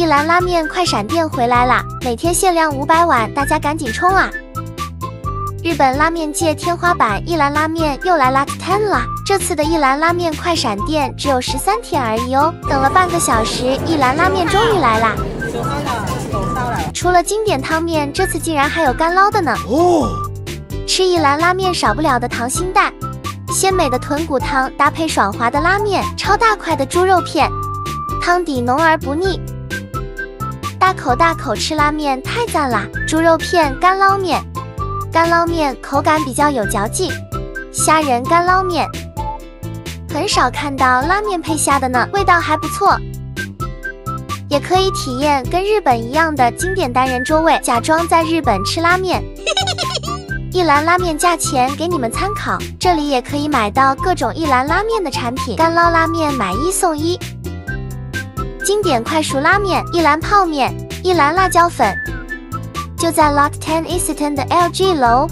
一兰拉面快闪店回来啦！每天限量500碗，大家赶紧冲啊！日本拉面界天花板一兰拉面又来 Lot 10啦！这次的一兰拉面快闪店只有13天而已哦，等了半个小时，一兰拉面终于来啦！除了经典汤面，这次竟然还有干捞的呢！哦，吃一兰拉面少不了的溏心蛋，鲜美的豚骨汤搭配爽滑的拉面，超大块的猪肉片，汤底浓而不腻。大口大口吃拉面太赞啦！猪肉片干捞面。干捞面口感比较有嚼劲，虾仁干捞面很少看到拉面配虾的呢，味道还不错。也可以体验跟日本一样的经典单人桌位，假装在日本吃拉面。一兰拉面价钱给你们参考，这里也可以买到各种一兰拉面的产品，干捞拉面买1送1，经典快熟拉面、一兰泡面、一兰辣椒粉。就在 Lot 10 Easton 的 LG 楼。